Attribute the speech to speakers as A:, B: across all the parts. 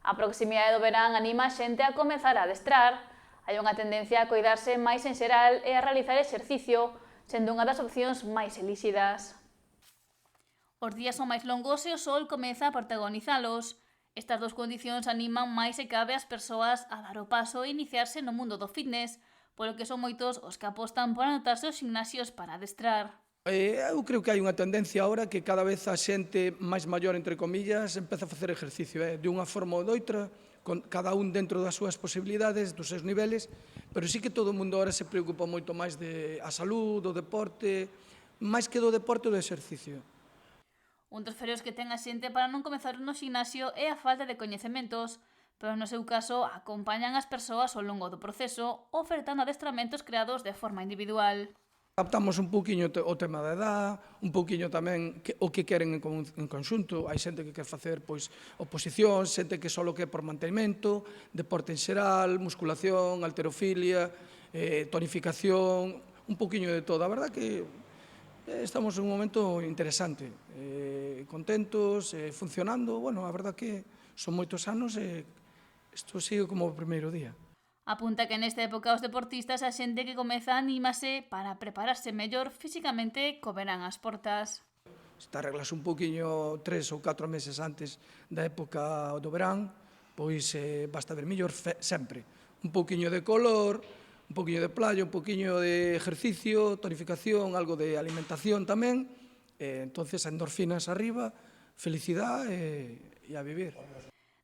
A: A proximidade do verán anima a xente a comezar a adestrar. Hai unha tendencia a coidarse máis en xeral e a realizar exercicio, sendo unha das opcións máis elixidas. Os días son máis longos e o sol comeza a protagonizalos. Estas dous condicións animan máis se cabe as persoas a dar o paso e iniciarse no mundo do fitness, polo que son moitos os que apostan por anotarse aos gimnasios para adestrar.
B: Eu creo que hai unha tendencia ahora que cada vez a xente máis maior, entre comillas, empeza a facer exercicio, de unha forma ou doutra, con cada un dentro das súas posibilidades, dos seus niveles, pero sí que todo o mundo ahora se preocupa moito máis de a salud, do deporte, máis que do deporte do exercicio.
A: Un dos freos que ten a xente para non comezar no gimnasio é a falta de coñecementos, pero no seu caso acompañan as persoas ao longo do proceso, ofertando adestramentos creados de forma individual.
B: Adaptamos un pouquiño o tema da edad, un pouquiño tamén o que queren en conxunto. Hai xente que quer facer oposicións, xente que só quer por mantenimento, deporte en xeral, musculación, halterofilia, tonificación, un pouquiño de todo. A verdad que estamos en un momento interesante, contentos, funcionando. Bueno, a verdad que son moitos anos e isto sigue como o primeiro día.
A: Apunta que nesta época os deportistas a xente que comeza anímase para prepararse mellor físicamente co verán ás portas.
B: Se te arreglas un pouquiño 3 ou 4 meses antes da época do verán, pois basta ver mellor sempre. Un pouquiño de color, un pouquiño de playa, un pouquiño de ejercicio, tonificación, algo de alimentación tamén, entonces endorfinas arriba, felicidade e a vivir.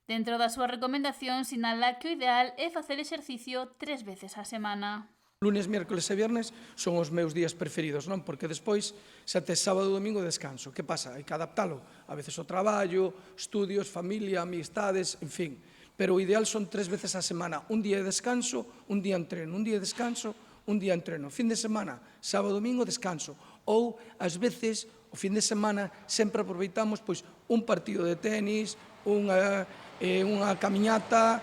A: Dentro das súas recomendacións, sinala que o ideal é facer exercicio 3 veces á semana.
B: Lunes, miércoles e viernes son os meus días preferidos, non? Porque despois, xa tes sábado e domingo descanso. Que pasa? Hai que adaptalo. A veces o traballo, estudios, familia, amistades, en fin. Pero o ideal son 3 veces á semana. Un día de descanso, un día entreno. Un día de descanso, un día entreno. Fin de semana, sábado e domingo, descanso. Ou, ás veces, o fin de semana, sempre aproveitamos pois un partido de tenis, unha camiñata,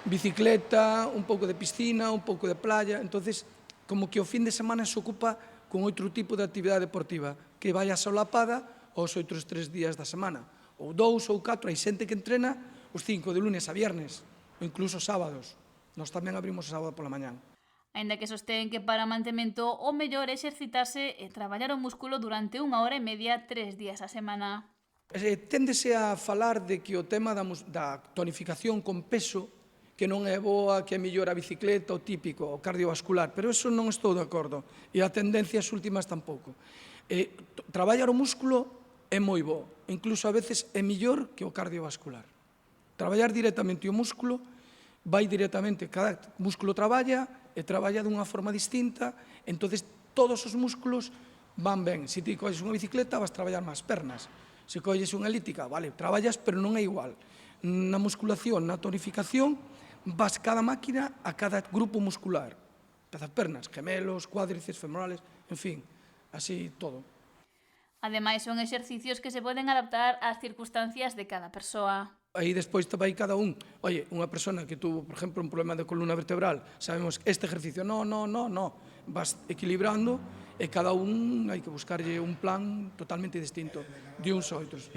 B: bicicleta, un pouco de piscina, un pouco de playa. Entonces, como que o fin de semana se ocupa con outro tipo de actividade deportiva que vai a solapada aos outros 3 días da semana. Ou 2 ou 4, hai xente que entrena os 5 de lunes a viernes, ou incluso sábados. Nós tamén abrimos o sábado pola mañán.
A: Aínda que sostén que para mantemento o mellor é exercitarse e traballar o músculo durante 1 hora e media 3 días á semana.
B: Téndese a falar de que o tema da tonificación con peso, que non é boa, que é mellor a bicicleta, o típico, o cardiovascular, pero eso non estou de acordo, e a tendencias últimas tampouco. Traballar o músculo é moi bo, incluso a veces é mellor que o cardiovascular. Traballar directamente o músculo, vai directamente, cada músculo traballa, e traballa dunha forma distinta, entonces todos os músculos van ben. Se ti colles unha bicicleta, vas traballar máis pernas. Se colles unha elíptica, vale, traballas, pero non é igual. Na musculación, na tonificación, vas cada máquina a cada grupo muscular. Empezas pernas, gemelos, cuádriceps, femorales, en fin, así todo.
A: Ademais, son exercicios que se poden adaptar ás circunstancias de cada persoa.
B: Aí despois vai cada un. Oye, unha persona que tuvo, por exemplo, un problema de columna vertebral, sabemos que este ejercicio, no. Vas equilibrando e cada un hai que buscarlle un plan totalmente distinto de uns a outros.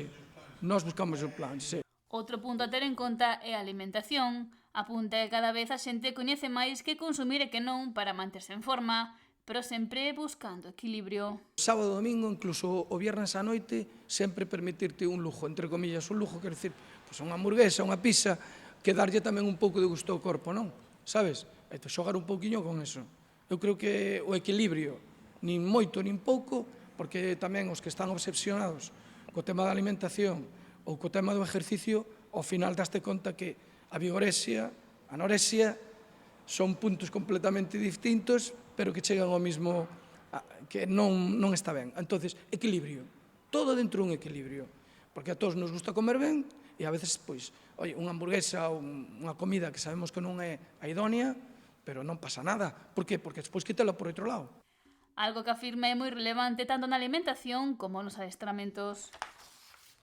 B: Nós buscamos o plan, sí.
A: Outro punto a ter en conta é a alimentación. Apunta que cada vez a xente coñece máis que consumir e que non para manterse en forma, pero sempre buscando equilibrio.
B: Sábado, domingo, incluso o viernes á noite, sempre permitirte un lujo, entre comillas, un lujo, quer dizer, pois unha hamburguesa, unha pizza, que darlle tamén un pouco de gusto ao corpo, non? Sabes? E xogar un pouquiño con eso. Eu creo que o equilibrio, nin moito nin pouco, porque tamén os que están obsesionados co tema da alimentación ou co tema do exercicio, ao final daste conta que a vigorexia, a anorexia, son puntos completamente distintos, pero que chegan ao mismo, que non está ben. Entonces, equilibrio. Todo dentro dun equilibrio. Porque a todos nos gusta comer ben, e a veces, pois, oye, unha hamburguesa ou unha comida que sabemos que non é a idónea, pero non pasa nada. Por qué? Porque despois quítala por outro lado.
A: Algo que afirma é moi relevante tanto na alimentación como nos adestramentos.